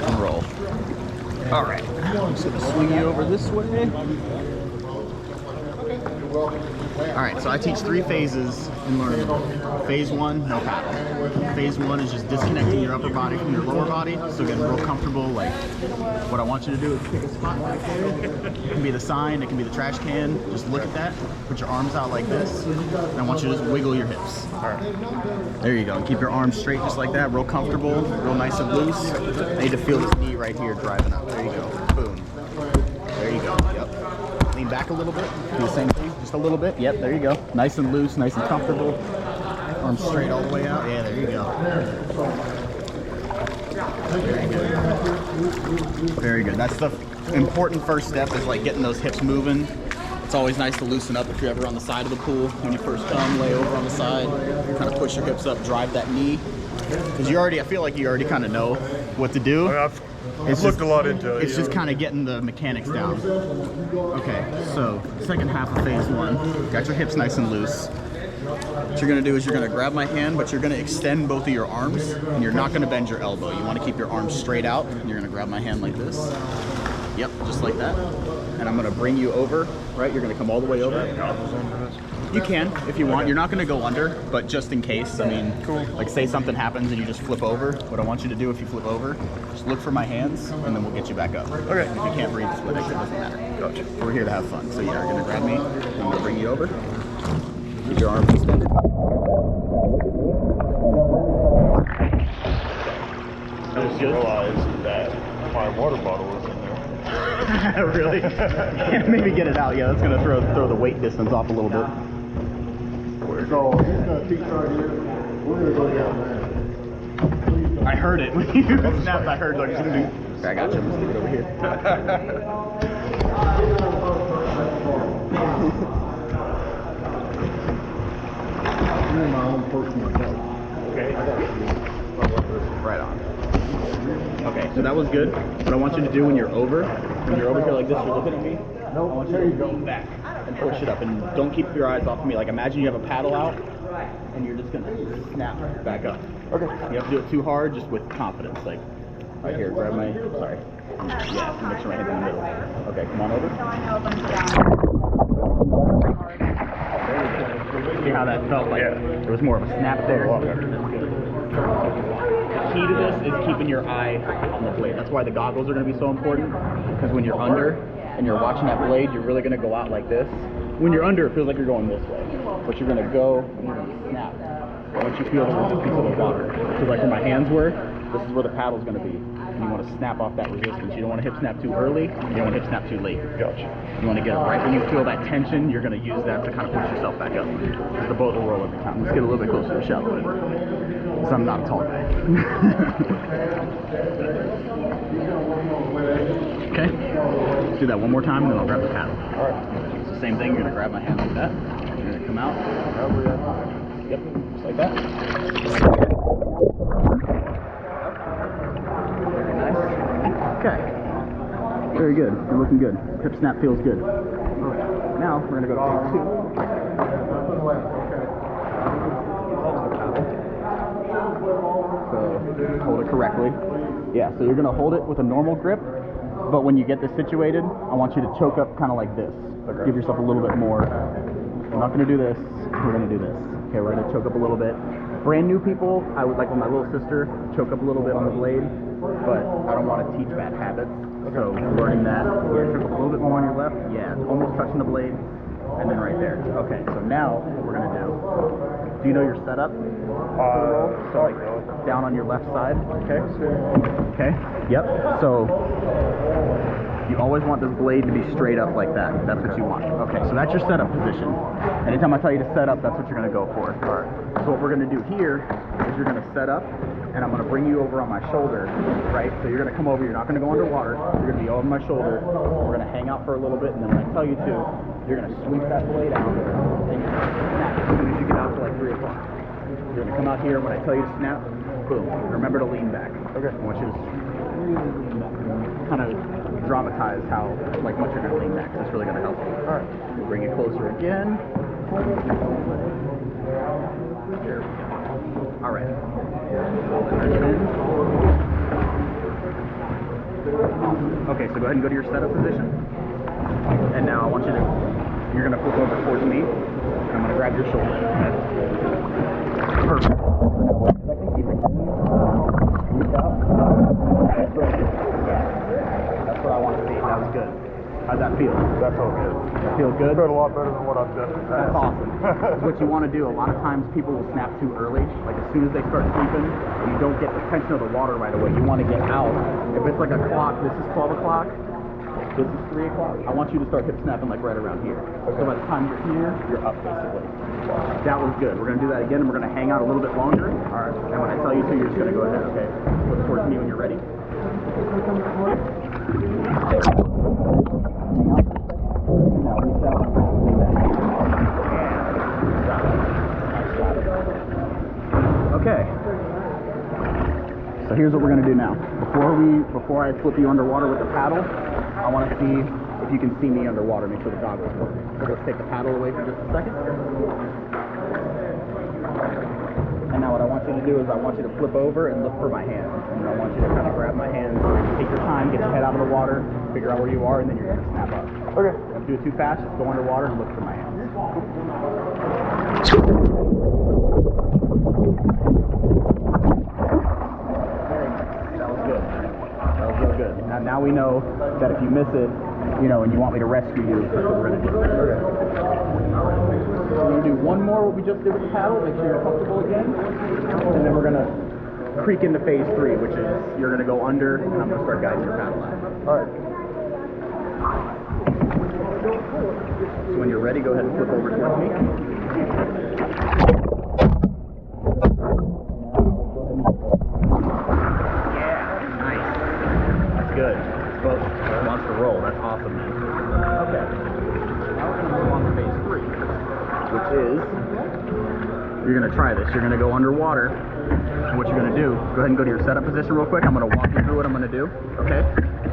and roll. All right, I'm just gonna swing you over this way. All right, so I teach 3 phases in learning. Phase 1, no paddle. Phase 1 is just disconnecting your upper body from your lower body, so getting real comfortable. Like, what I want you to do is pick a spot right there. It can be the sign, it can be the trash can. Just look at that, put your arms out like this, and I want you to just wiggle your hips. All right. There you go, and keep your arms straight just like that, real comfortable, real nice and loose. I need to feel this knee right here driving up. There you go, boom. There you go, yep. Lean back a little bit, do the same thing, just a little bit. Yep, there you go. Nice and loose, nice and comfortable. Arms straight all the way out. Yeah, there you go. Very good. Very good. That's the important first step, is like getting those hips moving. It's always nice to loosen up if you're ever on the side of the pool. When you first come, lay over on the side, kind of push your hips up, drive that knee. Because I feel like you already kind of know what to do. I've looked a lot into it. It's just kind of getting the mechanics down. Okay, so second half of phase 1. Got your hips nice and loose. What you're gonna do is you're gonna grab my hand, but you're gonna extend both of your arms, and you're not gonna bend your elbow. You wanna keep your arms straight out, and you're gonna grab my hand like this. Yep, just like that. And I'm gonna bring you over, right? You're gonna come all the way over. You can, if you want. You're not gonna go under, but just in case, I mean, like say something happens and you just flip over, what I want you to do if you flip over, just look for my hands, and then we'll get you back up. Okay. And if you can't breathe, just let it go, it doesn't matter. Gotcha. We're here to have fun. So yeah, you're gonna grab me, I'm gonna bring you over. Keep your arms extended. I just realized that my water bottle was in there. Really? Maybe get it out. Yeah, that's gonna throw the weight distance off a little bit. So he's gonna teach right here. We're gonna go down there. I heard it when you snapped. I heard like he's gonna do. Okay, I got you. I'm gonna stick it over here. I'm in my own personal boat. Okay. Right on. Okay, so that was good. What I want you to do when you're over here like this, you're looking at me. No, I want you to go back and push it up, and don't keep your eyes off of me. Like imagine you have a paddle out, and you're just gonna snap back up. Okay. You have to do it too hard, just with confidence. Like right here, grab my. Sorry. Yeah, make sure my hand's in the middle. Okay, come on over. See how that felt like? There was more of a snap there. The key to this is keeping your eye on the blade. That's why the goggles are going to be so important, because when you're under and you're watching that blade, you're really going to go out like this. When you're under, it feels like you're going this way, but you're going to go and you're going to snap once you feel the resistance of the water. So like where my hands were, this is where the paddle's going to be. And you want to snap off that resistance. You don't want to hip snap too early, you don't want to hip snap too late. Gotcha. You want to get it right when you feel that tension, you're going to use that to kind of push yourself back up. The boat will roll every time. Let's get a little bit closer to the shallow end, because I'm not a tall guy. Okay, let's do that one more time, and then I'll grab the paddle. All right. It's the same thing, you're going to grab my hand like that. You're going to come out. Yep, just like that. Very nice. Okay. Very good. You're looking good. Hip snap feels good. Now we're gonna go to phase 2. So hold it correctly. Yeah. So you're gonna hold it with a normal grip, but when you get this situated, I want you to choke up kind of like this. Okay. Give yourself a little bit more. We're not gonna do this. We're gonna do this. Okay. We're gonna choke up a little bit. Brand new people, I would like with my little sister, choke up a little bit on the blade, but I don't want to teach bad habits. So learning that, yeah, choke up a little bit more on your left, yeah, it's almost touching the blade, and then right there. Okay, so now what we're gonna do you know your setup? So like down on your left side, okay? Okay, yep, so you always want this blade to be straight up like that. That's what you want. Okay, so that's your setup position. Anytime I tell you to set up, that's what you're gonna go for. All right. So what we're gonna do here is you're gonna set up, and I'm gonna bring you over on my shoulder, right? So you're gonna come over, you're not gonna go underwater, you're gonna be over my shoulder, we're gonna hang out for a little bit, and then when I tell you to, you're gonna sweep that blade out, and you're gonna snap as soon as you get out to like 3 o'clock. You're gonna come out here, when I tell you to snap, boom. Remember to lean back. Okay. I want you to kind of dramatize how much you're going to lean back. That's really going to help you. All right. We'll bring it closer again. There we go. All right. Okay, so go ahead and go to your setup position. And now I want you to, you're gonna flip over towards me. And I'm gonna grab your shoulder. Okay? Perfect. Second, keep it clean. Reach out. That's right. That's what I want to see. That was good. How'd that feel? That felt good. That feel good? Felt a lot better than what I've done. That's awesome. What you want to do, a lot of times people will snap too early. Like as soon as they start sleeping, you don't get the tension of the water right away. You want to get out. If it's like a clock, this is 12 o'clock, this is 3 o'clock, I want you to start hip snapping like right around here. Okay. So by the time you're here, you're up basically. That was good. We're going to do that again and we're going to hang out a little bit longer. All right. And when I tell you to, you're just going to go ahead, okay? Look towards me when you're ready. Now reach out and lean back. Okay. So here's what we're gonna do now. Before I flip you underwater with the paddle, I want to see if you can see me underwater. Make sure the goggles work. So let's take the paddle away for just a second. And now what I want you to do is I want you to flip over and look for my hand. And I want you to kind of grab my hand, take your time, get your head out of the water, figure out where you are, and then you're going to snap up. Okay. Don't do it too fast, just go underwater and look for my hand. That was good. That was real good. Now we know that if you miss it, you know, and you want me to rescue you, that's what we're going to do. Okay. So we're going to do one more what we just did with the paddle, make sure you're comfortable again, and then we're going to creek into phase 3, which is you're going to go under, and I'm going to start guiding your paddle out. All right. So when you're ready, go ahead and flip over towards me. Yeah, nice. That's good. Boat wants to roll. That's awesome, man. Okay. Now we're going to move on to phase 3, which is you're going to try this. You're going to go underwater. And what you're going to do, go ahead and go to your setup position real quick. I'm going to walk you through what I'm going to do. Okay?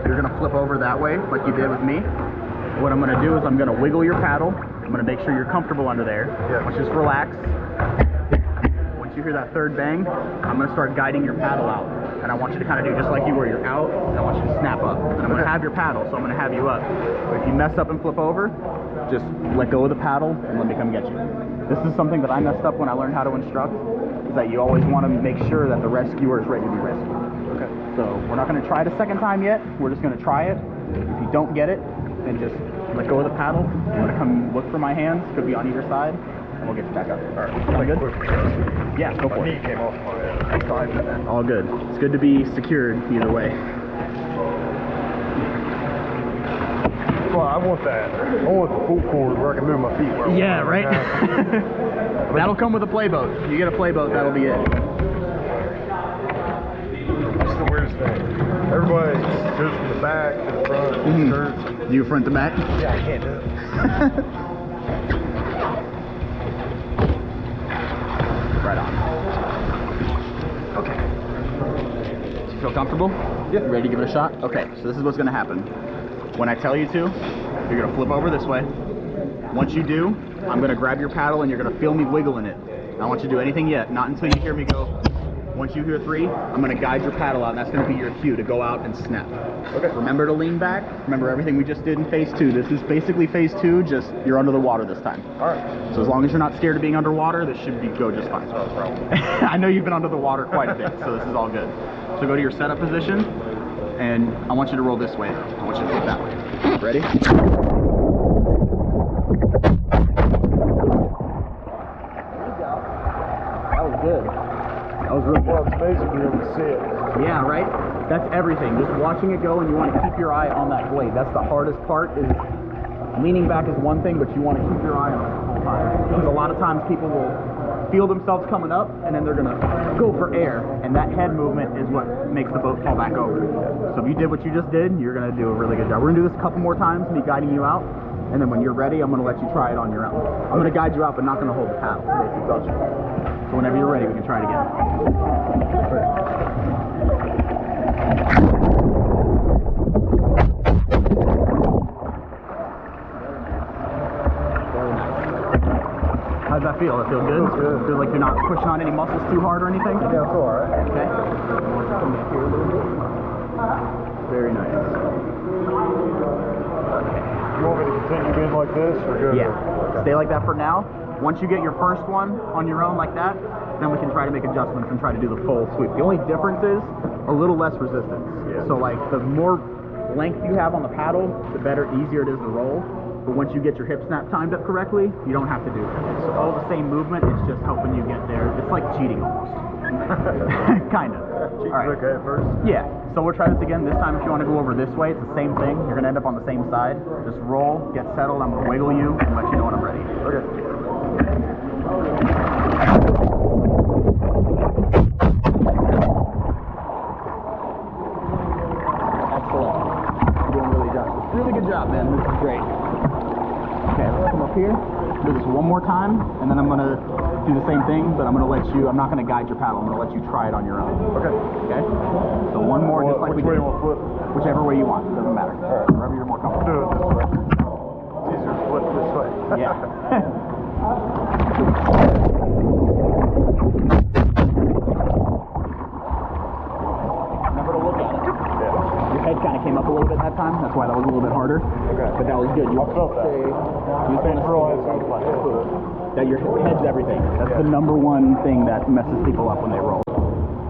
You're going to flip over that way like you did with me. What I'm going to do is I'm going to wiggle your paddle. I'm going to make sure you're comfortable under there. Yeah. Just relax. Once you hear that third bang, I'm going to start guiding your paddle out. And I want you to kind of do just like you were. You're out, and I want you to snap up. And I'm going to have your paddle, so I'm going to have you up. But if you mess up and flip over, just let go of the paddle and let me come get you. This is something that I messed up when I learned how to instruct, is that you always want to make sure that the rescuer is ready to be rescued. Okay. So we're not going to try it a second time yet. We're just going to try it. If you don't get it, then just let go of the paddle. I'm going to come look for my hands. Could be on either side. And we'll get you back up. All right. Sound good? Yeah, go for My it. knee came off my side. All good. It's good to be secured either way. Well, I want that. I want the full cord where I can move my feet. Where Yeah, right? That'll come with a playboat. You get a playboat, that'll be it. That's the weirdest thing. Everybody goes from the back to the front, skirts. You front to back? Yeah, I can't do it. Right on. Okay. You feel comfortable? Yeah. You ready to give it a shot? Okay, so this is what's going to happen. When I tell you to, you're going to flip over this way. Once you do, I'm going to grab your paddle and you're going to feel me wiggling it. I don't want you to do anything yet, not until you hear me go. Once you hear 3, I'm going to guide your paddle out, and that's going to be your cue to go out and snap. Okay. Remember to lean back. Remember everything we just did in phase 2. This is basically phase 2, just you're under the water this time. All right. So as long as you're not scared of being underwater, this should go just fine. No problem. I know you've been under the water quite a bit, so this is all good. So go to your setup position, and I want you to roll this way. I want you to flip that way. Ready? That was good. That was really good. Well, it's amazing to be able to see it. Yeah, right? That's everything. Just watching it go, and you want to keep your eye on that blade. That's the hardest part. Is leaning back is one thing, but you want to keep your eye on it the whole time. Because a lot of times people will feel themselves coming up, and then they're going to go for air, and that head movement is what makes the boat fall back over. So if you did what you just did, you're going to do a really good job. We're going to do this a couple more times, me guiding you out, and then when you're ready, I'm going to let you try it on your own. I'm going to guide you out, but not going to hold the paddle. Basically. So whenever you're ready, we can try it again. How's that feel? It feel good? Feels good. Feel like you're not pushing on any muscles too hard or anything? Yeah, it's all right. Okay. Very nice. You want me to continue being like this or go? Yeah. Stay like that for now. Once you get your first one on your own like that, then we can try to make adjustments and try to do the full sweep. The only difference is a little less resistance. Yeah. So like the more length you have on the paddle, the better, easier it is to roll. But once you get your hip snap timed up correctly, you don't have to do it. It's all the same movement, it's just helping you get there. It's like cheating almost. Kind of. Cheating's All right. okay at first? Yeah. So we'll try this again. This time if you want to go over this way, it's the same thing. You're going to end up on the same side. Just roll, get settled. I'm going to wiggle you and let you know when I'm ready. Okay. Excellent. You're doing really good job, man. This is great. Okay, let's come up here. Do this one more time, and then I'm going to do the same thing, but I'm going to let you, I'm not going to guide your paddle. I'm going to let you try it on your own. Okay. Okay? So one more, just like we Which way did. you want to flip? Whichever way you want. Doesn't matter. All right. Wherever you're more comfortable. Do it this way. It's easier to flip this way. Yeah. Remember to look at it. Yeah. Your head kind of came up a little bit that time. That's why that was a little bit harder. Okay. But that was good. You I felt that. You I didn't realize it was my head. that your head's everything. That's the number one thing that messes people up when they roll.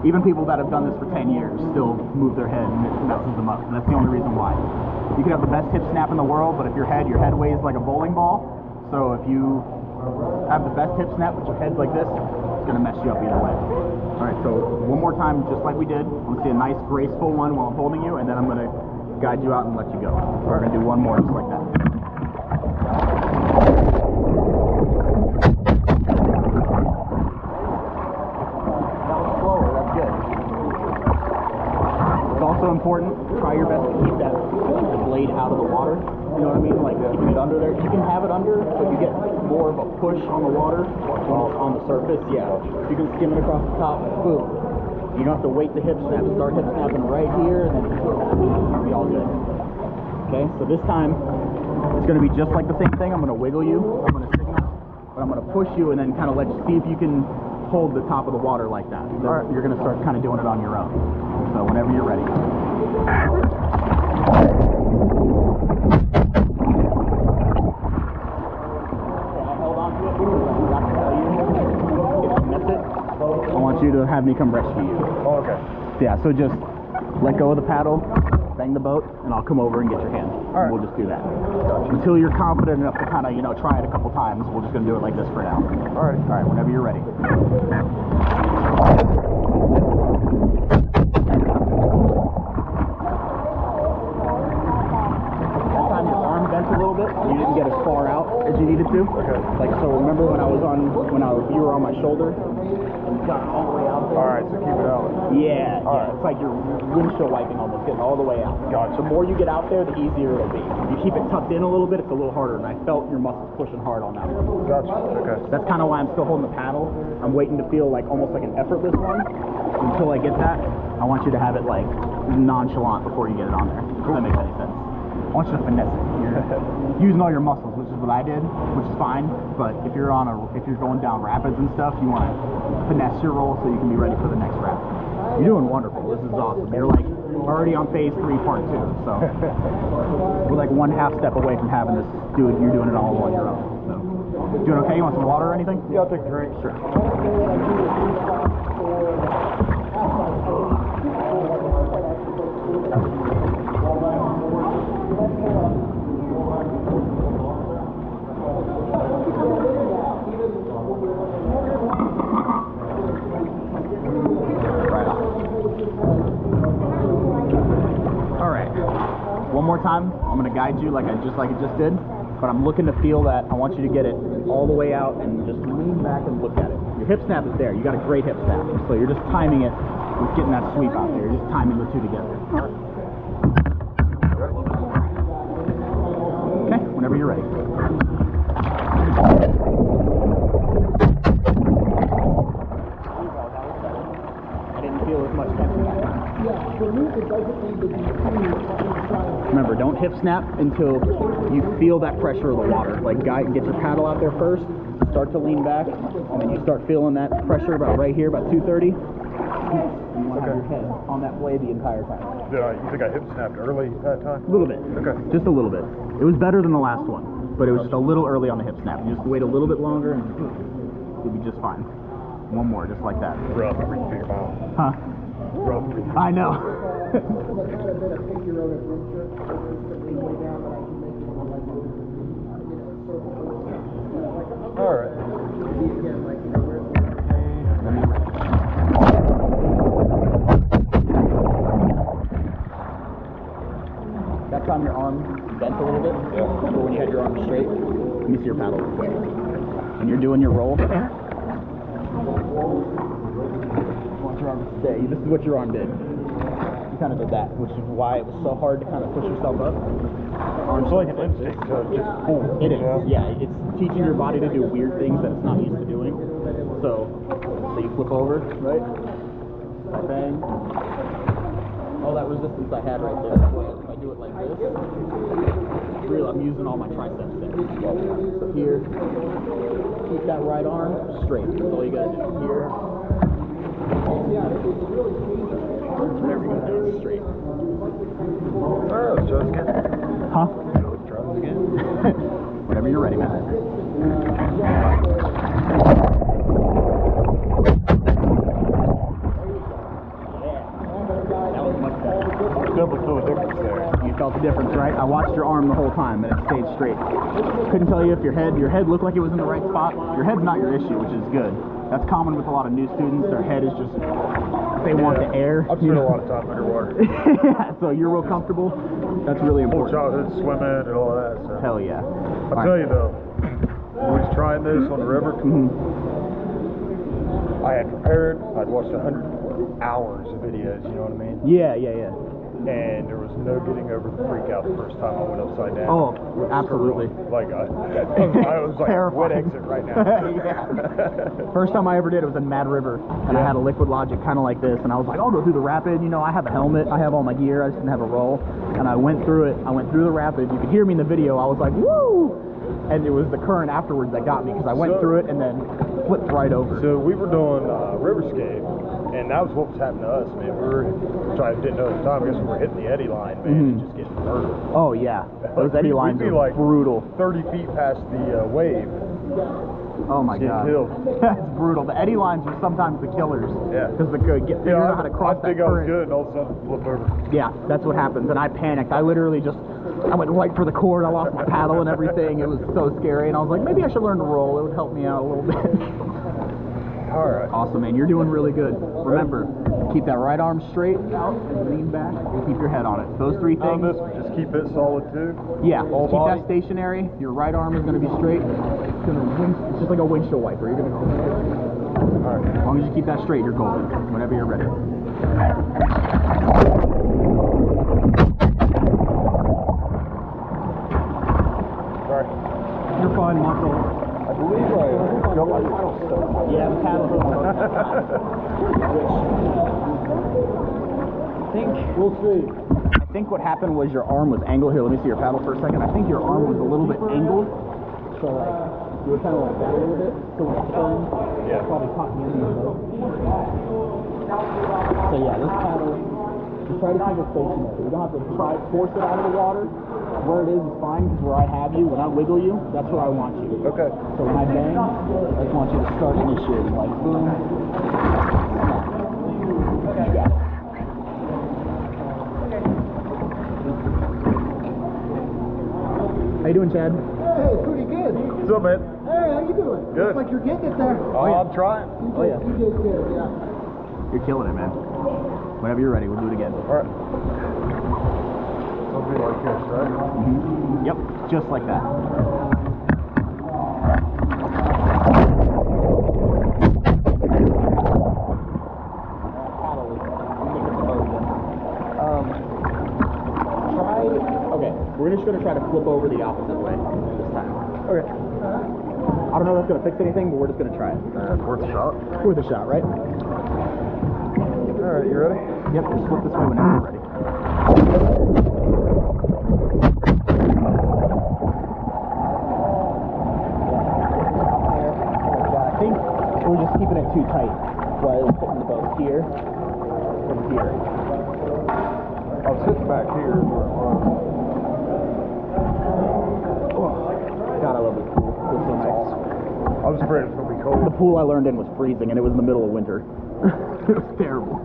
Even people that have done this for 10 years still move their head and it messes them up. And that's the only reason why. You can have the best hip snap in the world, but if your head weighs like a bowling ball. So if you have the best hip snap, but your head's like this, it's gonna mess you up either way. All right, so one more time, just like we did. I'm gonna see a nice graceful one while I'm holding you, and then I'm gonna guide you out and let you go. We're gonna do one more just like that. Important. Try your best to keep the blade out of the water. You know what I mean? Like keeping it under there. You can have it under, but you get more of a push on the water when it's on the surface. Yeah. You can skim it across the top. Boom. You don't have to wait to hip snap. Start hip snapping right here, and then you'll be all good. Okay. So this time it's going to be just like the same thing. I'm going to wiggle you. I'm going to signal, but I'm going to push you, and then kind of let you see if you can hold the top of the water like that. So you're going to start kind of doing it on your own. So whenever you're ready. I want you to have me come rescue you. Oh, okay. Yeah, so just let go of the paddle, bang the boat, and I'll come over and get your hand. All right. We'll just do that. Until you're confident enough to kind of, try it a couple times, we're just going to do it like this for now. All right. All right, whenever you're ready. A little bit. You didn't get as far out as you needed to. Okay. Like so. Remember when you were on my shoulder and you got all the way out there. All right. So keep it out. Yeah. All right. It's like you're windshield wiping almost, getting all the way out. Gotcha. The more you get out there, the easier it'll be. You keep it tucked in a little bit, it's a little harder. And I felt your muscles pushing hard on that one. Gotcha. Okay. That's kind of why I'm still holding the paddle. I'm waiting to feel like almost like an effortless one. Until I get that, I want you to have it like nonchalant before you get it on there. If that makes any sense. I want you to finesse it. You're using all your muscles, which is what I did, which is fine. But if you're going down rapids and stuff, you want to finesse your roll so you can be ready for the next rapid. You're doing wonderful. This is awesome. You're like already on phase 3, part 2. So we're like 1/2 step away from having this. You're doing it all on your own. So doing okay? You want some water or anything? Yeah, I'll take a drink. Sure. One more time, I'm going to guide you like I just did, but I'm looking to feel that. I want you to get it all the way out and just lean back and look at it. Your hip snap is there. You got a great hip snap, so you're just timing it with getting that sweep out there. You're just timing the two together. Okay, whenever you're ready. I didn't feel as much tension that time. Remember, don't hip snap until you feel that pressure of the water. Like, get your paddle out there first, start to lean back, and then you start feeling that pressure about right here, about 230. You want to have your head on that blade the entire time. You think I hip snapped early that time? A little bit. Okay. Just a little bit. It was better than the last one, but it was just a little early on the hip snap. You just wait a little bit longer and you'll be just fine. One more, just like that. Rough, we can figure out. Huh? Rough. I know. All right. That time your arm bent a little bit. Yeah. Remember when you had your arm straight? Let me see your paddle real quick. When you're doing your roll. This is what your arm did. You kind of did that, which is why it was so hard to kind of push yourself up. It's like an instinct to just pull. It is, yeah. It's teaching your body to do weird things that it's not used to doing. So you flip over, right? Bang. All that resistance I had right there. If I do it like this, really, I'm using all my triceps there. So here, keep that right arm straight. That's all you gotta do. Here. There we go. That's straight. Oh, Joe's again. Huh? Joe's drums again. Whenever you're ready, man. That was much better. Definitely feel a difference there. You felt the difference, right? I watched your arm the whole time and it stayed straight. Couldn't tell you if your head looked like it was in the right spot. Your head's not your issue, which is good. That's common with a lot of new students. Their head is just, they want the air. I've spent a lot of time underwater. Yeah, so you're real comfortable. That's really Whole important. childhood swimming and all that. So. Hell yeah. I'll tell you though, when we was trying this on the river, I had prepared, I'd watched 100 hours of videos, you know what I mean? Yeah. And there was no getting over the freak out the first time I went upside down. Oh, absolutely. Like, I was like, Terrifying. what exit right now? Yeah. First time I ever did it was in Mad River, and I had a Liquid Logic kind of like this, and I was like, I'll go through the rapid. You know, I have a helmet, I have all my gear, I just didn't have a roll. And I went through it. I went through the rapid. You could hear me in the video. I was like, woo! And it was the current afterwards that got me, because I went through it and then flipped right over. So we were doing Riverscape, and that was what was happening to us, man. We were didn't know at the time, I guess we were hitting the eddy line, man, and just getting murdered. Oh yeah, those eddy lines we'd be are like brutal. 30 feet past the wave. Oh my Get god, killed. that's brutal. The eddy lines are sometimes the killers. Yeah. Because figuring out how to cross I think that I was current. good, and all of a sudden flip over. Yeah, that's what happens, and I panicked. I literally I went right for the cord. I lost my paddle and everything. It was so scary, and I was like, maybe I should learn to roll. It would help me out a little bit. All right. Awesome, man. You're doing really good. Remember, keep that right arm straight out and lean back and keep your head on it. Those three things. Just keep it solid too. Yeah, All keep body. that stationary. Your right arm is going to be straight. It's just like a windshield wiper. You're going to go. All right. As long as you keep that straight, you're golden. Whenever you're ready. Sorry. You're fine, Marco. I believe I got my paddle stuck. Yeah, the paddle. We'll see. I think what happened was your arm was angled. Here, let me see your paddle for a second. I think your arm was a little bit angled. So like, you were kind of like that a little bit. So when it turned, it probably caught the end of the boat. So yeah, this paddle, you try to keep it stationary. You don't have to force it out of the water. Where it is fine, because where I have you, when I wiggle you, that's where I want you. Okay. So when I bang, I just want you to start initiating, like boom. You got it. How you doing, Chad? Hey, pretty good. What's up, man? Hey, how you doing? Good. Looks like you're getting it there. Oh, I'm trying. Oh, yeah. You did good, yeah. You're killing it, man. Whenever you're ready, we'll do it again. All right. It'll be like this, right? Yep, just like that. Okay, we're just going to try to flip over the opposite way this time. Okay. I don't know if that's going to fix anything, but we're just going to try it. Worth a shot. Worth a shot, right? All right, you ready? Yep, just flip this way whenever you're ready. I think we're just keeping it too tight. That's why I was putting the boat here. from here. I was sitting back here. God, I love this pool. This is so nice. I was afraid it was going to be cold. The pool I learned in was freezing, and it was in the middle of winter. It was terrible.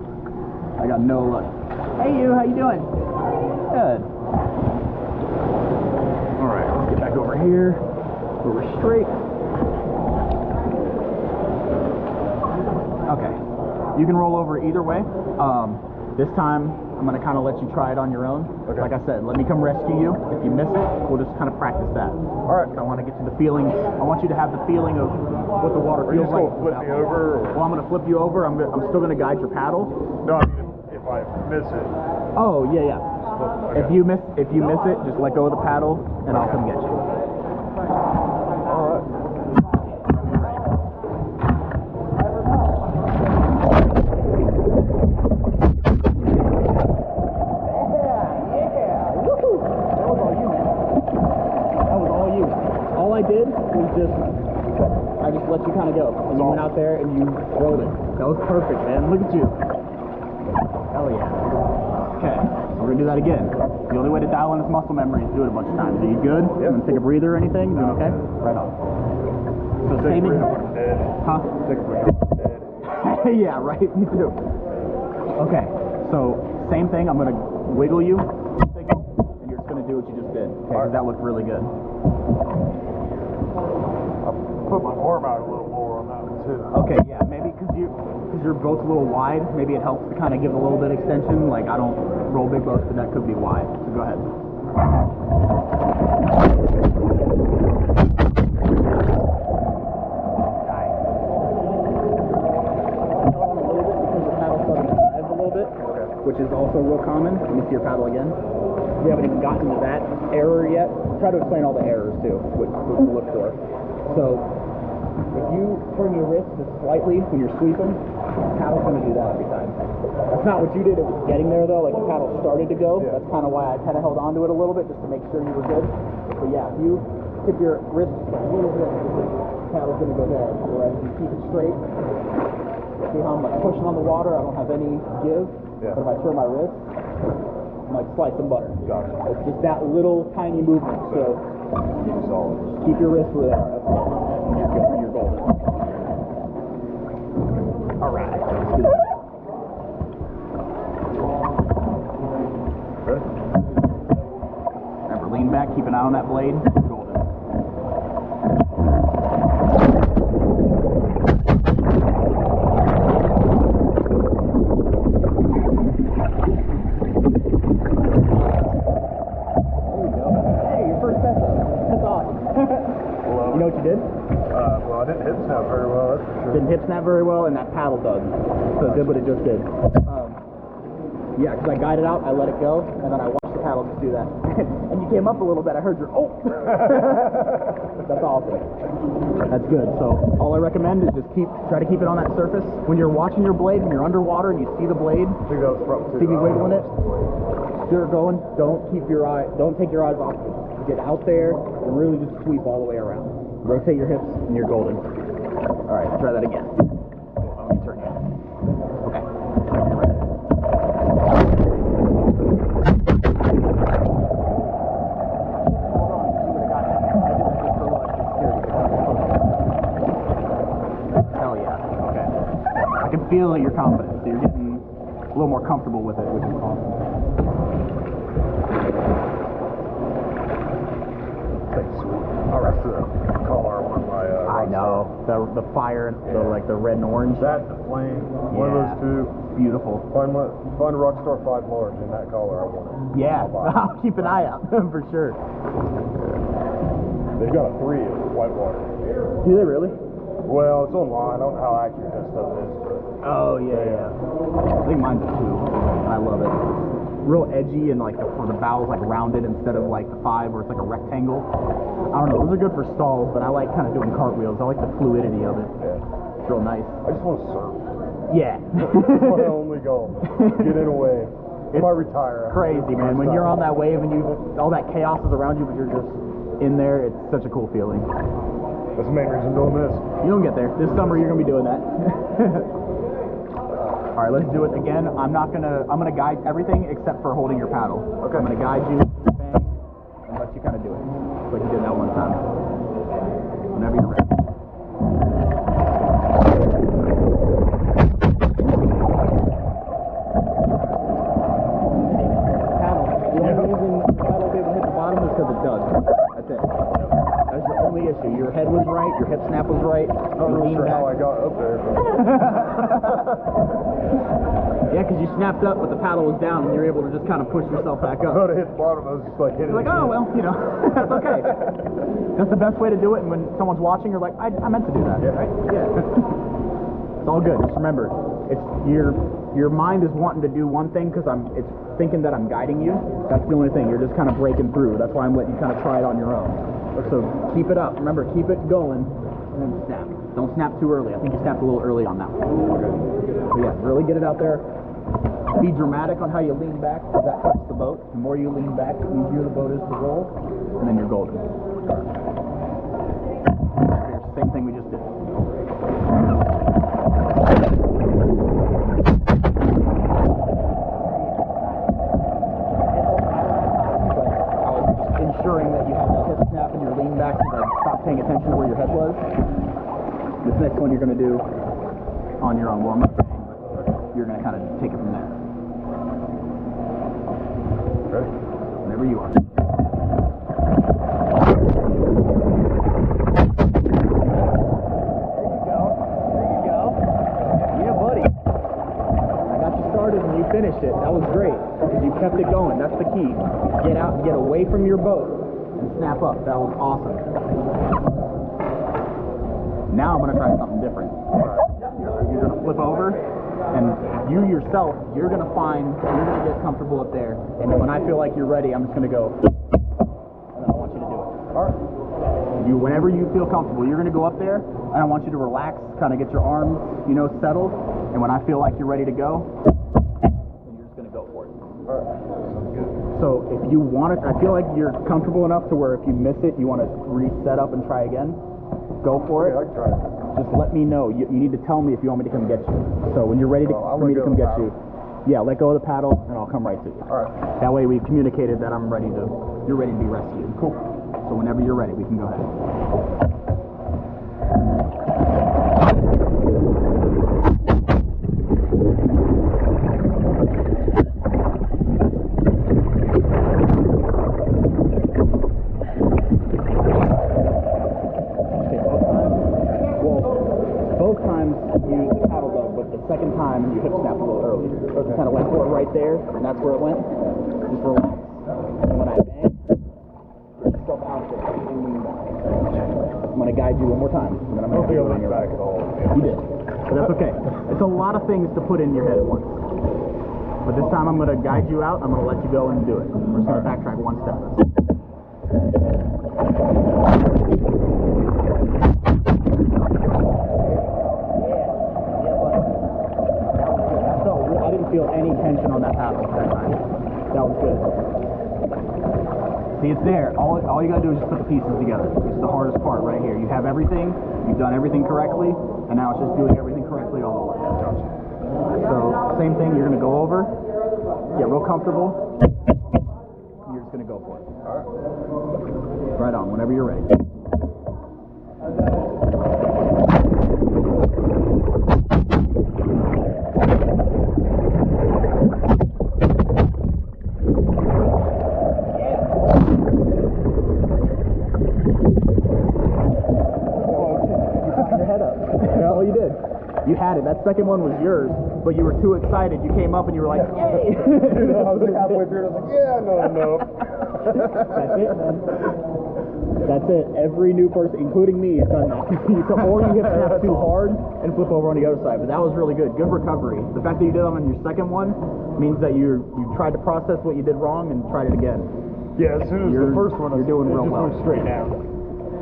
I got no luck. Hey, you. How you doing? Good. All right, let's get back over here. So we're straight. Okay. You can roll over either way. This time, I'm going to kind of let you try it on your own. Okay. Like I said, let me come rescue you. If you miss it, we'll just kind of practice that. All right. I want to get to the feeling. I want you to have the feeling of what the water Are you feels just like. going to flip me over? Or? Well, I'm going to flip you over. I'm still going to guide your paddle. No, I mean, if I miss it. Oh, yeah. Okay. If you miss it, just let go of the paddle, and I'll come get you. All right. I just let you kind of go. And you went out there and you rolled it. That was perfect, man. Look at you. Hell yeah. Okay, we're gonna do that again. The only way to dial in this muscle memory is do it a bunch of times. Are you good? Yeah. You gonna take a breather or anything? You doing okay? Right on. So same thing. Huh? Yeah, right. Me too. Okay, so same thing. I'm gonna wiggle you, signal, and you're just gonna do what you just did. Okay, 'cause that looked really good. Put my arm out a little more on that one too. Okay, yeah, maybe because you're both a little wide, maybe it helps to kind of give a little bit of extension. Like I don't roll big boats, but that could be wide. So go ahead. Nice. Hold on a little bit because the paddle started to dive a little bit, which is also real common. Let me see your paddle again. We haven't even gotten to that error yet. I'll try to explain all the errors too, what to look for. So, if you turn your wrist just slightly when you're sweeping, the paddle's going to do that every time. That's not what you did. It was getting there though. Like the paddle started to go. Yeah. That's kind of why I kind of held on to it a little bit just to make sure you were good. But yeah, if you tip your wrist a little bit, the paddle's going to go there. Whereas if you keep it straight, see how I'm like pushing on the water? I don't have any give. Yeah. But if I turn my wrist, I'm like slicing butter. Gotcha. It's just that little tiny movement. So Keep it solid. keep your wrist where they are. That's it. And you're good. You're golden. All right. Let's do that. Ready? Remember, lean back. Keep an eye on that blade. Golden. You know what you did? Well, I didn't hip snap very well, that's for sure. Didn't hip snap very well, and that paddle doesn't. So it did what it just did. Yeah, because I guided out, I let it go, and then I watched the paddle just do that. And you came up a little bit, I heard your, oh! That's awesome. That's good. So all I recommend is just try to keep it on that surface. When you're watching your blade, when you're underwater and you see the blade, I think that was front too. see me wiggling it, you're going, don't take your eyes off it. Get out there and really just sweep all the way around. Rotate your hips and you're golden. All right, try that again. Let me turn you. Okay. You're ready. Hold on, you would have got it. I did this just for luck. Hell yeah. Okay. I can feel that you're confident, so you're getting a little more comfortable with it, which is awesome. All right, so the color on my I know the fire, the red and orange. That, the flame, one of those two. Beautiful. Find a Rockstar 5 large in that color, I want it. Yeah, I'll buy it. I'll keep an eye out for sure. They've got a 3 of whitewater. Do they really? Well, it's online. I don't know how accurate that stuff is, but Oh yeah. I think mine's a 2, and I love it. Real edgy and like the bow's like rounded instead of like the 5 where it's like a rectangle. I don't know. Those are good for stalls, but I like kind of doing cartwheels. I like the fluidity of it. yeah. It's real nice. I just want to surf. Yeah. That's my only goal. Get in a wave. I might retire. Crazy, man. When you're on that wave and all that chaos is around you, but you're just in there, it's such a cool feeling. That's the main reason I'm doing this. You don't get there. This summer, you're gonna be doing that. All right, let's do it again. I'm gonna guide everything except for holding your paddle. Okay. I'm gonna guide you, bang, and let you kind of do it. Like you did that one time. Whenever you're ready. Your head was right, your hip snap was right. I'm not really sure how I got up there. Yeah, because you snapped up, but the paddle was down, and you were able to just kind of push yourself back I up. would have hit the bottom. I was just like hitting. You're like, oh well, you know, that's okay. That's the best way to do it. And when someone's watching, you're like, I meant to do that, right? Yeah. It's all good. Just remember, it's your mind is wanting to do one thing because it's thinking that I'm guiding you. That's the only thing. You're just kind of breaking through. That's why I'm letting you kind of try it on your own. So keep it up. Remember, keep it going, and then snap. Don't snap too early. I think you snapped a little early on that one. So yeah, really get it out there. Be dramatic on how you lean back, because that helps the boat. The more you lean back, the easier the boat is to roll, and then you're golden. Same thing we just did. Ensuring that you have that hip snap and your lean back so that stop paying attention to where your head was. This next one you're going to do on your own warm-up. You're going to kind of take it from there. Okay. Whenever you are. Finished it. That was great because you kept it going. That's the key. Get out, get away from your boat, and snap up. That was awesome. Now I'm going to try something different. You're going to flip over, and you yourself, you're going to get comfortable up there. And then when I feel like you're ready, I'm just going to go, and then I want you to do it. All right. Whenever you feel comfortable, you're going to go up there, and I want you to relax, kind of get your arms, settled. And when I feel like you're ready to go, so if you want it, I feel like you're comfortable enough to where if you miss it, you want to reset up and try again. Go for it. I can try it. Just let me know. You need to tell me if you want me to come get you. So when you're ready for me to come get you, yeah, let go of the paddle and I'll come right to you. All right. That way we've communicated that you're ready to be rescued. Cool. So whenever you're ready, we can go ahead. Second time you hip snap a little early. Okay. Kind of went for it right there, and that's where it went. Just relax. And when I bang, get yourself out there and lean back. I'm going to guide you one more time. And then I'm going to lean back at all. You did. But that's okay. It's a lot of things to put in your head at once. But this time I'm going to guide you out. I'm going to let you go and do it. We're just going to backtrack one step. Feel any tension on that paddle that time. That was good. See, it's there. All you gotta do is just put the pieces together. It's the hardest part right here. You have everything, you've done everything correctly, and now it's just doing everything correctly all the way. So, same thing, you're gonna go over, get real comfortable, and you're just gonna go for it. Right on, whenever you're ready. You had it. That second one was yours, but you were too excited. You came up and you were like, yay! I was like halfway through and I was like, yeah, no. That's it, man. That's it. Every new person, including me, has done that. Or you hit snap too hard and flip over on the other side. But that was really good. Good recovery. The fact that you did it on your second one means that you tried to process what you did wrong and tried it again. Yeah, as soon as the first one, you're doing real well. It just went straight down.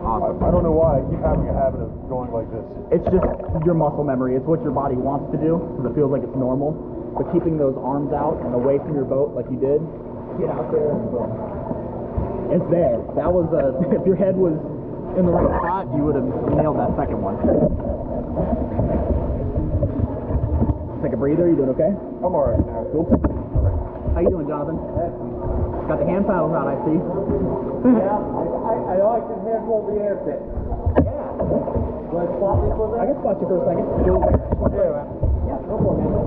Awesome. I don't know why I keep having a habit of going like this. It's just your muscle memory. It's what your body wants to do because it feels like it's normal. But keeping those arms out and away from your boat like you did, get out there and boom. It's there. That was if your head was in the right spot, you would have nailed that second one. take a breather? You doing okay? I'm alright now. Cool. How you doing, Jonathan? Got the hand paddles out, I see. Yeah, I like to handle the air fit. Yeah. Do I spot you for I that? can spot you for a second. Yeah, man. Yeah, go for it, man.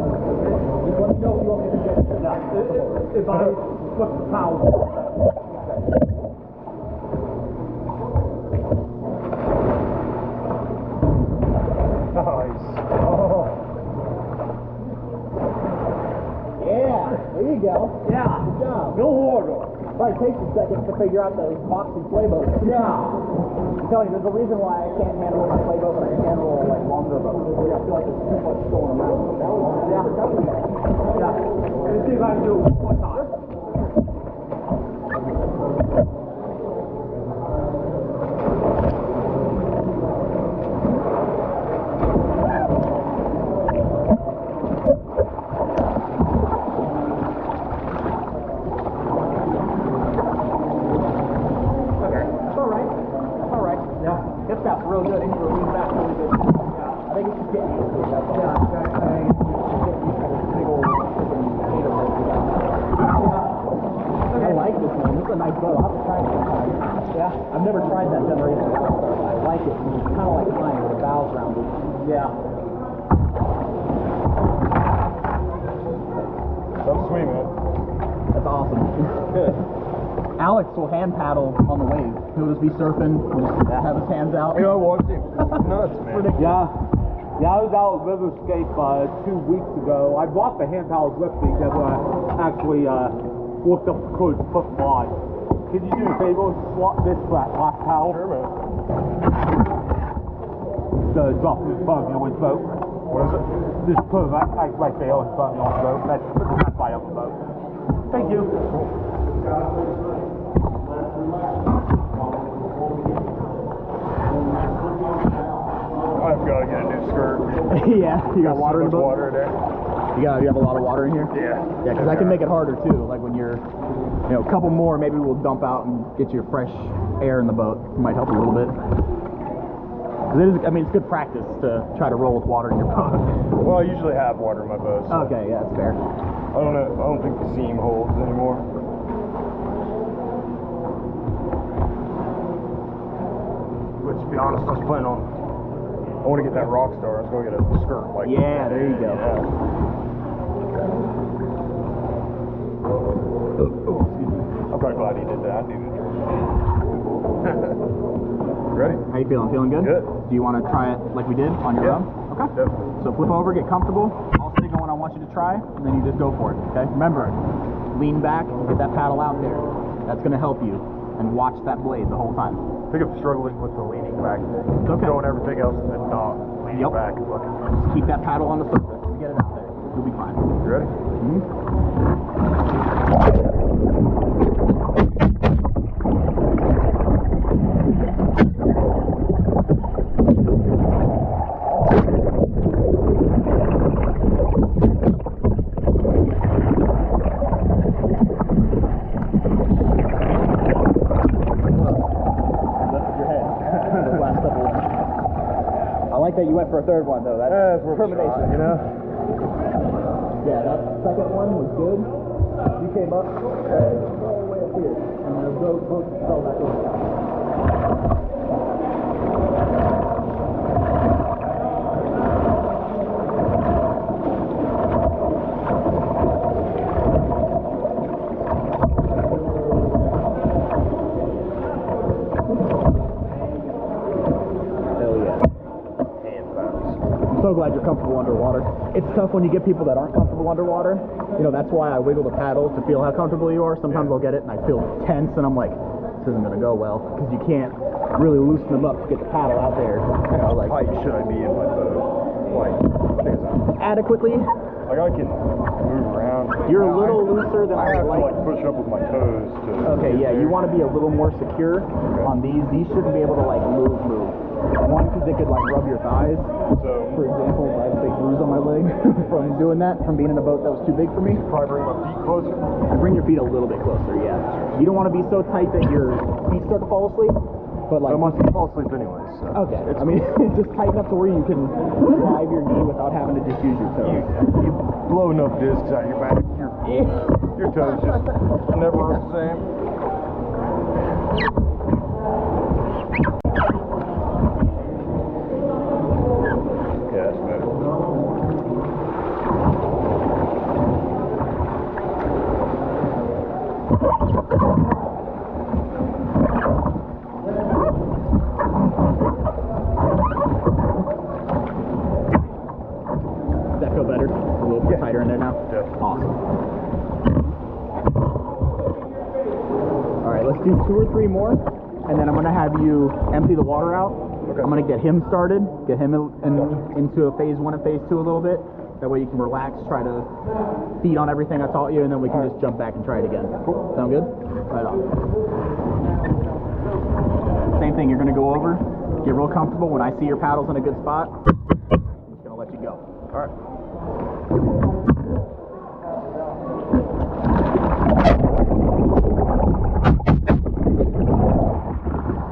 Just let me know if you want me to get it. Yeah. If I flip the towel. Nice. Oh. Yeah, there you go. Yeah. Good job. No water. Right, it takes a second to figure out those boxy play boats. Yeah. I'm telling you, there's a reason why I can't handle my play boat, but I can handle like longer boats. I feel like there's too much going around. Yeah. Yeah. Let's see if I can do it one more time. This got real good. It's really back really good. Yeah. I think it's just getting used to it. That's all. I think it's just getting used to this big old freaking gator boat we got. I like this one. This is a nice boat. I'll have to try it sometime. Yeah. I've never tried that generation of Wright State, but I like it. It's kind of like mine with the bows rounded. Yeah. That's sweet, man. That's awesome. Good. Alex will hand paddle on the wave. He'll just be surfing, he'll just have his hands out. I watched him. It's nuts, man. Yeah. Yeah, I was out at Riverscape 2 weeks ago. I brought the hand paddles with me because I actually looked up the code to put them on. Could you do me a favor? Swap this for that last paddle. Sure, man. Drop this bug on his boat. What is it? Just put it right there on the button on the boat. That's right up the boat. Thank you. I've got to get a new skirt. Yeah, you got water in the boat? Water in there. You have a lot of water in here? Yeah. Yeah, because that can make it harder too. Like when you're, a couple more, maybe we'll dump out and get you fresh air in the boat. It might help a little bit. 'Cause it is, it's good practice to try to roll with water in your boat. Well, I usually have water in my boat. So Okay, yeah, that's fair. I don't know. I don't think the seam holds anymore. But to be honest, I was planning on. I want to get that Rockstar. I was going to get a skirt like. Yeah, there you go. Yeah. I'm kind of glad he did that, dude. Ready? How you feeling? Feeling good? Good. Do you want to try it like we did on your own? Okay. Definitely. So flip over, get comfortable. I'll signal when I want you to try, and then you just go for it, okay? Remember, lean back, get that paddle out there. That's going to help you. And watch that blade the whole time. I think I'm struggling with the leaning back thing. It's okay. Doing everything else and then not leaning Yep. back and looking. Just keep that paddle on the surface and get it out there. You'll be fine. You ready? That you went for a third one though. That's determination. Shot, you know? Yeah, that second one was good. You came up all the way up here, and then the boat fell back over. So glad you're comfortable underwater. It's tough when you get people that aren't comfortable underwater. That's why I wiggle the paddle to feel how comfortable you are. Sometimes I'll get it and I feel tense and I'm like, this isn't gonna go well because you can't really loosen them up to get the paddle out there. How tight should I be in my boat? Adequately. Like I can move around. You're a little looser than I have would to push up with my toes to. Okay, yeah, you want to be a little more secure on these. These shouldn't be able to move. One, because it could rub your thighs. So, For example, I have a big bruise on my leg from doing that, from being in a boat that was too big for me. probably bring my feet closer. Bring your feet a little bit closer, yeah. You don't want to be so tight that your feet start to fall asleep, But like, I'm going to fall asleep anyway, so. okay. I mean, just tighten up to where you can drive your knee without having to just use your toes. You blow enough discs out your back, your toes just never are the same. Yeah, that's better. Does that feel better? A little bit tighter in there now? Yeah. Awesome. Alright, let's do 2 or 3 more, and then I'm going to have you empty the water out. Okay. I'm going to get him started, get him into a phase 1 and phase 2 a little bit. That way you can relax, try to feed on everything I taught you, and then we can just jump back and try it again. Cool. Sound good? Right on. Same thing, you're going to go over, get real comfortable. When I see your paddles in a good spot, I'm just going to let you go. All right.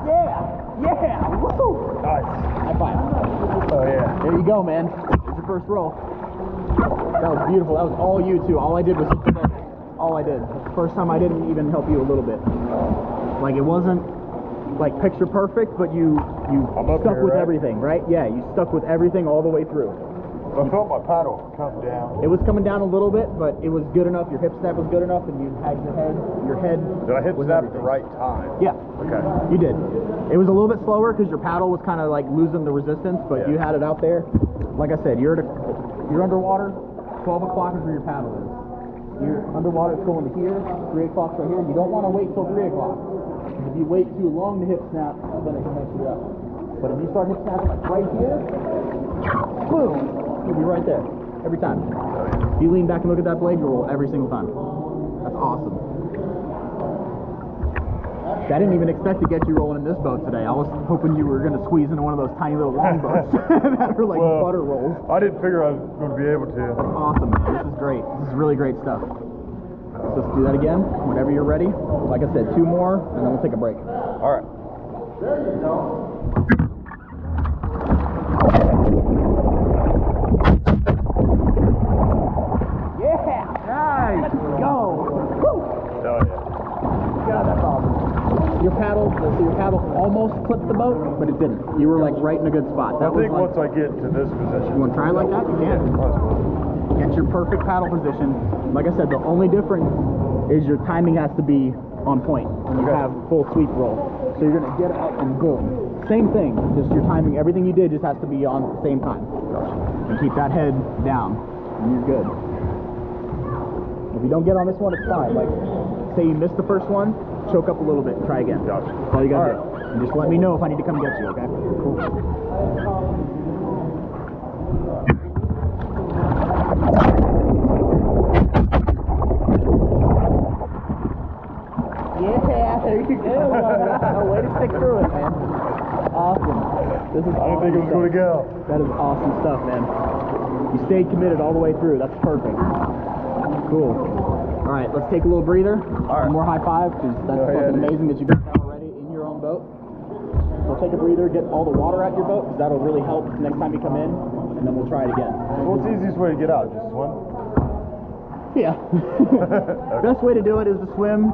Yeah! Woo! Nice. High five. Oh, yeah. There you go, man. There's your first roll. That was beautiful. That was all you, too. All I did was all I did. First time I didn't even help you a little bit. Like, it wasn't, like, picture perfect, but you stuck with everything, right? Yeah, you stuck with everything all the way through. I felt my paddle come down. It was coming down a little bit, but it was good enough. Your hip snap was good enough, and you had your head. Did I hip was snap at the everything. right time? Yeah. Okay. You did. It was a little bit slower because your paddle was kind of like losing the resistance, but Yeah. you had it out there. Like I said, you're underwater. 12 o'clock is where your paddle is. You're underwater, it's going to here. 3 o'clock's right here. You don't want to wait till 3 o'clock. If you wait too long to hip snap, then it can mess you up. But if you start hip snapping like right here, boom, you'll be right there every time. If you lean back and look at that blade, you'll roll every single time. That's awesome. I didn't even expect to get you rolling in this boat today. I was hoping you were going to squeeze into one of those tiny little long boats that were like butter rolls. I didn't figure I was going to be able to. That's awesome, man. This is great. This is really great stuff. So let's do that again whenever you're ready. Like I said, 2 more, and then we'll take a break. All right. Yeah! Nice! Let's go! Woo! Oh, yeah. God, that's awesome. Your paddle almost clipped the boat, but it didn't. You were like right in a good spot. That I think was like, once I get to this position. you want to try it like that? You can. Get your perfect paddle position. Like I said, the only difference is your timing has to be on point when you have full sweep roll. So you're going to get up and boom. Same thing, just your timing, everything you did just has to be on at the same time. And keep that head down, and you're good. If you don't get on this one, it's fine. Like, say you missed the first one, choke up a little bit and try again. Gotcha. That's all you got to do. And just let me know if I need to come get you, okay? Cool. Yeah, there you go. Way to stick through it, man. Awesome. This is I didn't think it was going to go. That is awesome stuff, man. You stayed committed all the way through. That's perfect. Cool. All right, let's take a little breather. All right. One more high five, because that's Go ahead. fucking amazing that you got that already in your own boat. So take a breather, get all the water out your boat, because that'll really help next time you come in, and then we'll try it again. What's the easiest way to get out? Just swim? Yeah. Best way to do it is to swim.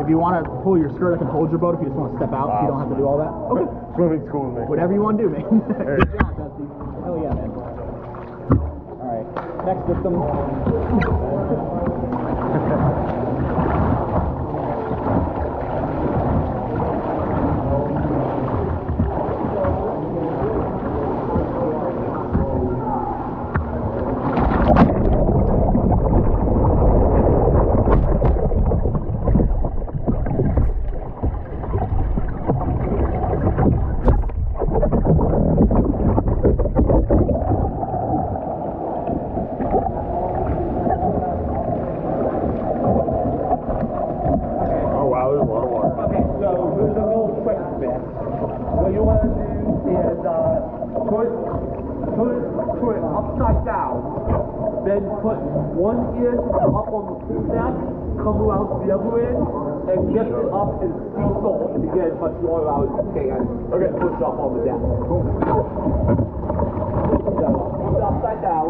If you want to pull your skirt, I can hold your boat. If you just want to step out, you don't have to do all that. Okay. Swimming's cool with me. Whatever you want to do, man. Hey. Good job, Dusty. Hell yeah, man. All right. Next victim. then put one end up on the snack, come around to the other end, and lift it up and seesaw and get as much water out as you can. Okay. And push it up on the deck. Cool. So, put it upside down.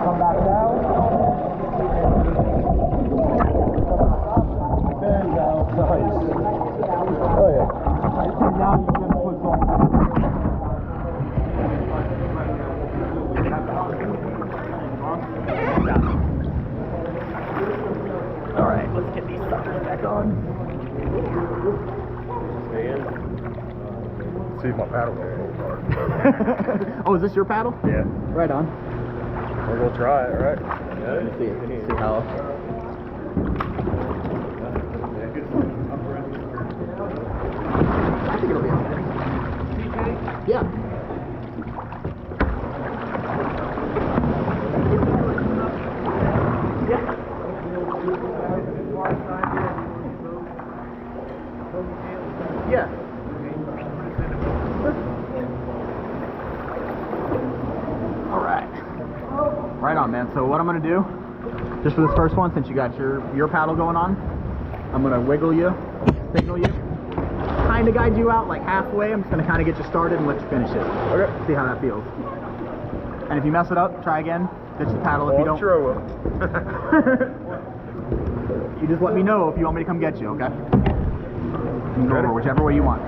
Come back down. There you go. Nice. Oh yeah. Now you can push on. Alright, let's get these suckers back on. See if my paddle goes hard. Oh, is this your paddle? Yeah. Right on. We're gonna try it, right? Let me see how. I think it'll be okay. Yeah. Yeah. Yeah. All right. Right on, man. So what I'm gonna do, just for this first one, since you got your paddle going on, I'm gonna wiggle you, signal you, kind of guide you out like halfway. I'm just gonna kind of get you started and let you finish it. Okay. See how that feels. And if you mess it up, try again. Ditch the paddle if you don't. I'm sure I will. You just let me know if you want me to come get you, okay? You can go over whichever way you want.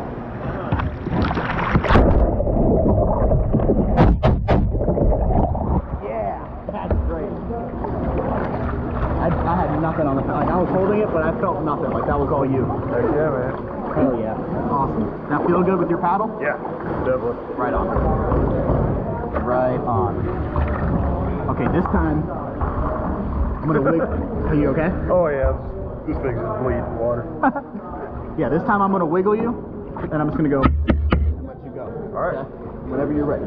Yeah, that's great. I had nothing on the paddle. Like I was holding it, but I felt nothing. Like that was all you. Heck yeah, man. Hell yeah. Awesome. Now feel good with your paddle? Yeah, definitely. Right on. Right on. Okay, this time I'm gonna wiggle. Are you okay? Oh yeah, this thing's just bleeding water. Yeah, this time I'm gonna wiggle you, and I'm just gonna go and let you go. All right. Okay? Whenever you're ready.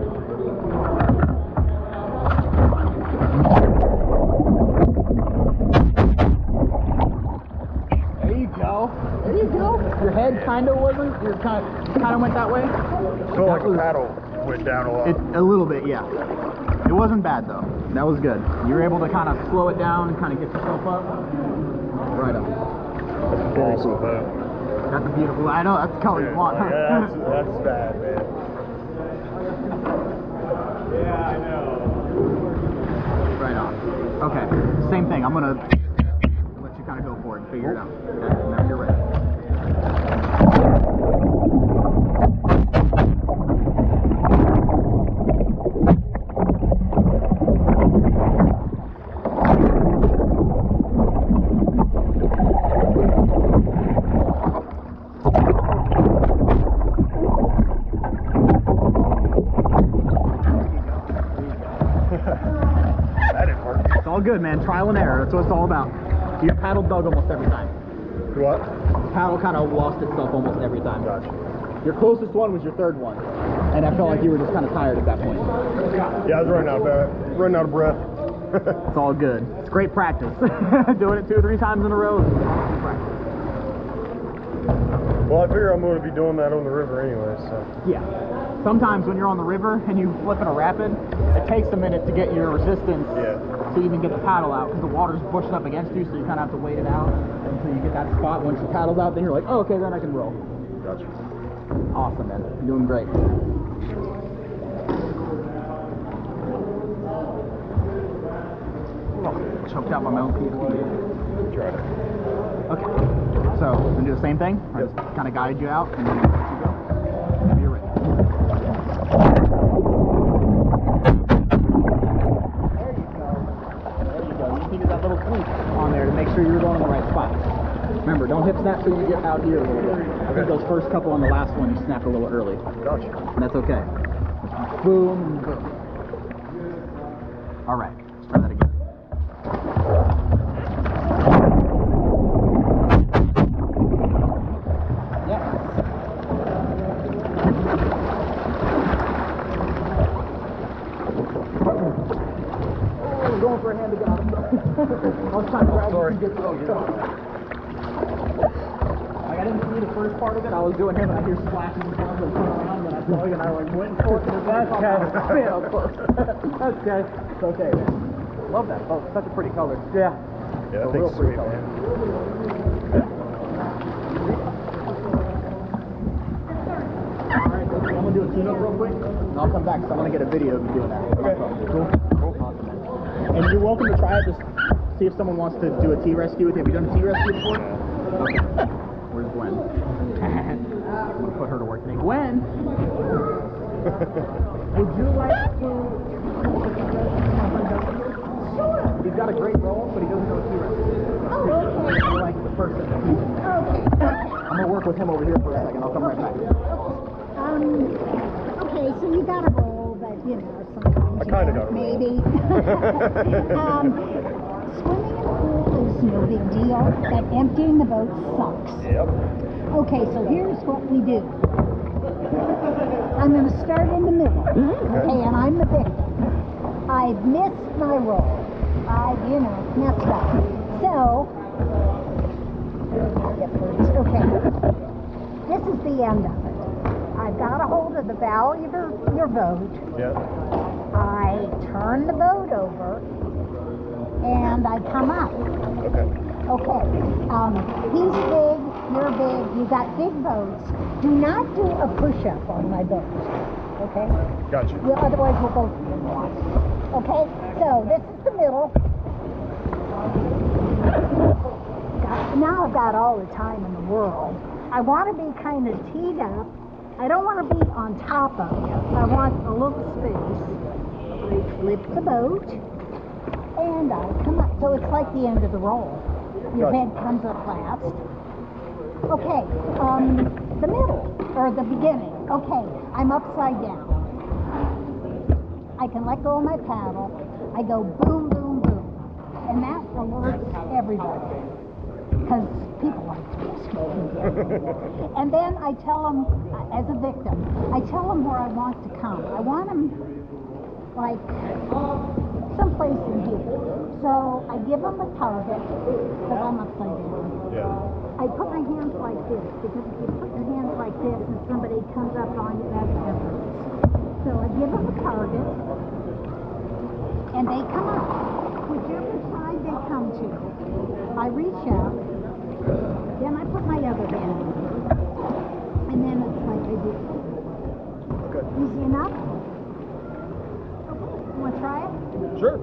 There you go. There you go. Your head kind of wasn't. Your kind of went that way. So like the paddle went down a lot. A little bit, yeah. It wasn't bad though. That was good. You were able to kind of slow it down and kind of get yourself up. Right on. Very cool. That's a beautiful. I know that's the color you want. Huh? Yeah, that's bad, man. Yeah, I know. Right on. Okay. Same thing. I'm gonna let you kind of go for it and figure it out. Okay. Now you're ready. It's all good, man. Trial and error. That's what it's all about. Your paddle dug almost every time. What? Paddle kind of lost itself almost every time. Gotcha. Your closest one was your third one, and I felt like you were just kind of tired at that point. Yeah, I was running out of breath. It's all good. It's great practice. Doing it 2 or 3 times in a row is awesome practice. Well, I figure I'm going to be doing that on the river anyway, so. Yeah. Sometimes when you're on the river and you flip in a rapid, it takes a minute to get your resistance to even get the paddle out because the water's pushing up against you, so you kind of have to wait it out until you get that spot. Once your paddle's out, then you're like, oh, okay, then I can roll. Gotcha. Awesome, man. You're doing great. Choked out by my own PFD. Tried it. Okay. So, I'm going to do the same thing. I just kind of guide you out and then let you go. Whenever you're ready. There you go. There you go. You just needed that little tweak on there to make sure you're going in the right spot. Remember, don't hip snap till you get out here a little bit. I think those first couple on the last one, you snapped a little early. Gotcha. And that's okay. Boom, boom. All right. Let's try that again. Oh, going for a hand to get out of I was trying to grab Sorry. you to get like, I didn't see the first part of it. I was doing him and I hear splashes and stuff and turn around and I saw you and I like went for it. That's okay. Yeah, of course. That's okay. It's okay, man. Love that. Oh, such a pretty color. Yeah. Yeah, A I real think pretty sweet, color. man. Alright, so I'm gonna do a tune-up real quick and I'll come back because I want to get a video of you doing that. Okay. Cool. Awesome, man. And you're welcome to try it. Just see if someone wants to do a T-rescue with you. Have you done a T-rescue before? Okay. Where's Gwen? I'm gonna put her to work today. Gwen! Would you like to... Sure. He's got a great role, but he doesn't know a T-rescue. Oh, okay. You're like the person that he's in. Okay. I'm gonna work with him over here for a second. I'll come right back. Okay, so you got a roll, but you know, sometimes I kinda you got a don't, roll. maybe. Swimming in the pool is no big deal, but emptying the boat sucks. Yep. Okay, so here's what we do. I'm going to start in the middle, okay, and I'm the victim. I've missed my roll. I've, messed up. So, okay, this is the end of it. I've got a hold of the bow of your boat. Yeah. I turn the boat over, and I come up. Okay. Okay, he's big, you're big, you got big boats. Do not do a push-up on my boat, okay? Gotcha. Otherwise we'll both be in the water. Okay, so this is the middle. Now I've got all the time in the world. I want to be kind of teed up. I don't want to be on top of you. I want a little space. I flip the boat, and I come up. So it's like the end of the roll. Your Gotcha. head comes up last. Okay, the middle, or the beginning. Okay, I'm upside down. I can let go of my paddle. I go boom, boom, boom. And that alerts everybody. Because people like to risk it. And then I tell them, as a victim, I tell them where I want to come. I want them, like, someplace in here. So I give them a target, because I'm upside down. Yeah. I put my hands like this, because if you put your hands like this and somebody comes up on you, that's different. So I give them a target, and they come up. Whichever side they come to, I reach out, then I put my other hand in, and then it's like I do. Okay. Easy enough? Okay, you want to try it? Sure.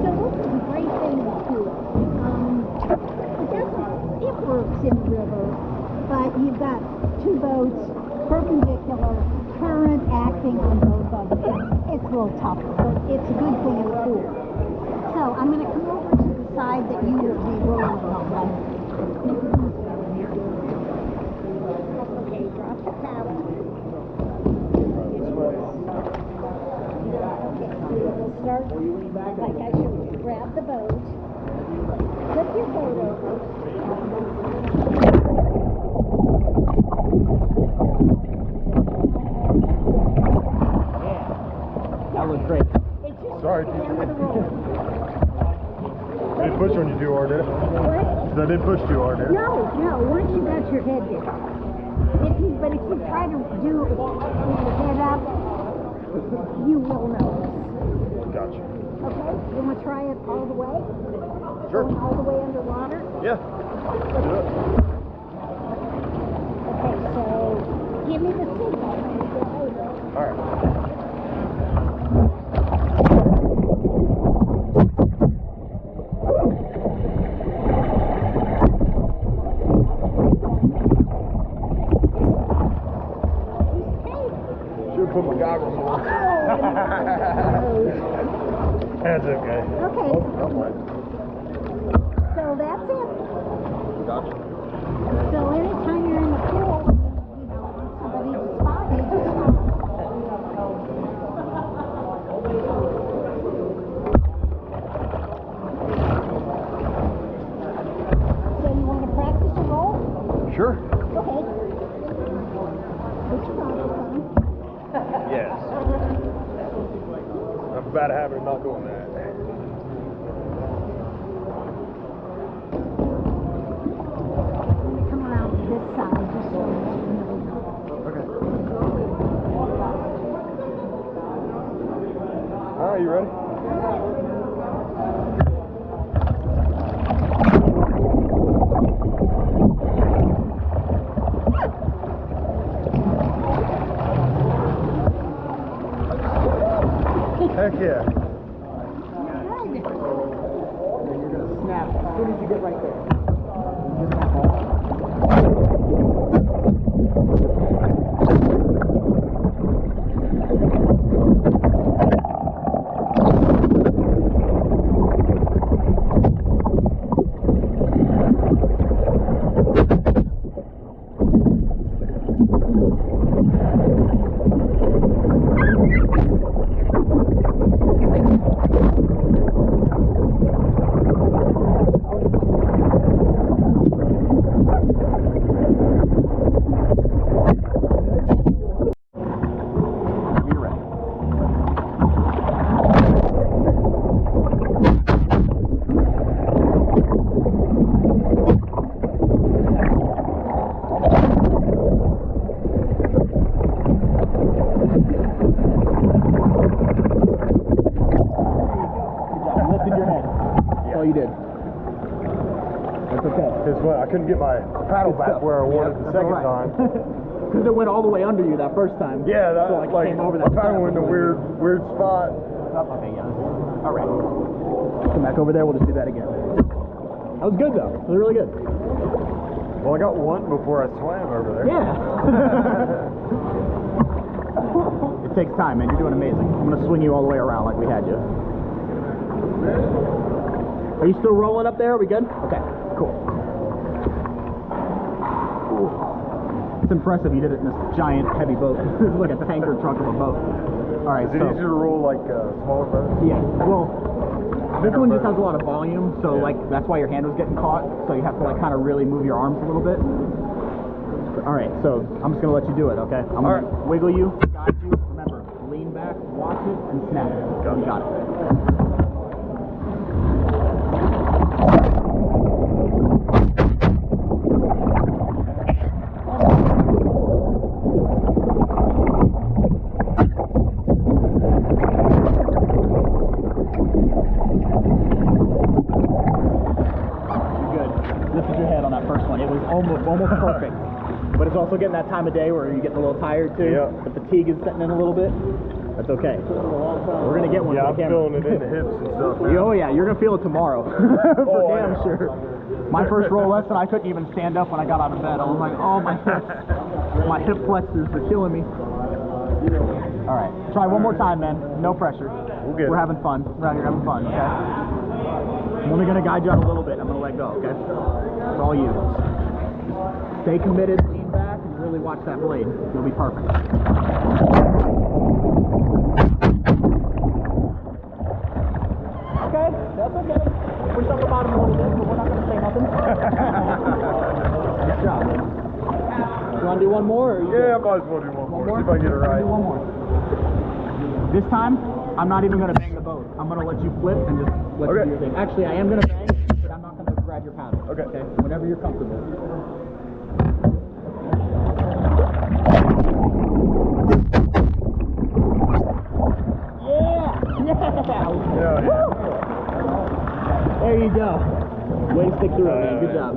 So this is a great thing to do. It works in the river, but you've got two boats, perpendicular, current acting on both of them. It's a little tougher, but it's a good thing in the pool. So I'm going to come over to the side that you will be rolling on. Okay, drop the paddle. Okay, we'll start like I showed you. Grab the boat, flip your boat over. That was great. It's just Sorry. the end of the roll. I didn't push on you too hard, did I? What? I didn't push too hard, did I? No, once you got your head down. But if you try to do it with your head up, you will notice. Gotcha. Okay? You want to try it all the way? Sure. Going all the way underwater? Yeah. Let's do it. Okay, so give me the signal. All right. Should put my goggles on. That's okay. Okay. Oh, fine. So that's it. Gotcha. So anytime you're in the pool, want somebody to spot you, just stop. So you want to practice a roll? Sure. Okay. Yes. I have a bad habit of not doing that. Come around this side just so you know. Okay. All right, you ready? Heck yeah. You're gonna snap as soon as you get right there. You did. That's okay. Guess what? I couldn't get my paddle back where I wanted the second time. Because it went all the way under you that first time. Yeah, that so, like came over that. My paddle went in a weird spot. Okay, yeah. All right. Come back over there. We'll just do that again. That was good though. It was really good. Well, I got one before I swam over there. Yeah. It takes time, man. You're doing amazing. I'm gonna swing you all the way around like we had you. Are you still rolling up there? Are we good? Okay, cool. It's impressive you did it in this giant, heavy boat. It's like a tanker truck of a boat. All right, Is it easier to roll like smaller boats? Yeah, well, this one just has a lot of volume, so like that's why your hand was getting caught. So you have to like kind of really move your arms a little bit. All right, so I'm just gonna let you do it, okay? I'm gonna wiggle you, guide you. Remember, lean back, watch it, and snap it. You got it. Almost perfect. But it's also getting that time of day where you get a little tired too. Yeah. The fatigue is setting in a little bit. That's okay. We're gonna get one. Yeah, for the I'm feeling it in the hips and stuff. Oh yeah, you're gonna feel it tomorrow. For damn sure. My first roll lesson, I couldn't even stand up when I got out of bed. I was like, oh my hips, my hip flexors are killing me. All right, try one more time, man. No pressure. We're having fun. We're out here having fun. Okay. I'm only gonna guide you out a little bit. I'm gonna let go. Okay. It's all you. Stay committed, lean back, and really watch that blade. You'll be perfect. Okay, that's okay. Push up the bottom a little bit, but we're not going to say nothing. Good job. You want to do one more? Yeah, I might as well do one more. See if I get it right. Do one more. This time, I'm not even going to bang the boat. I'm going to let you flip and just let you do your thing. Actually, I am going to bang, but I'm not going to grab your paddle. Okay. Whenever you're comfortable. Yeah. There you go. Way to stick through it, man. Good job.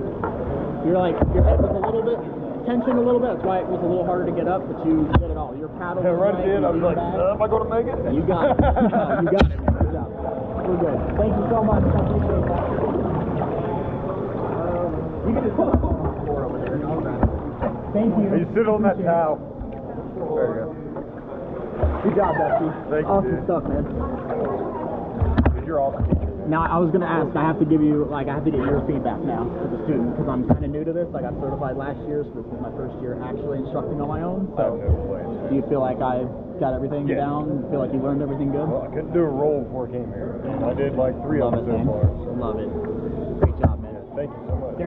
You're like, your head was a little bit tension a little bit. That's why it was a little harder to get up, but you did it all. Your paddle was right at the end, I was like, am I going to make it? You got it. No, you got it, man. Good job. We're good. Thank you so much. I appreciate that. You can just put the floor over there. Thank you. You sit on that towel. There you go. Good job, Dusty. Thank you, awesome dude. stuff, man. You're awesome teacher. Now, I was going to ask, I have to give you, like, I have to get your feedback now as a student, because I'm kind of new to this. I got certified last year, so this is my first year actually instructing on my own. So, do you feel like I got everything down? Feel like you learned everything good? Well, I couldn't do a roll before I came here. I did like 3 of them so far. So. Love it. Great job, man. Thank you so much.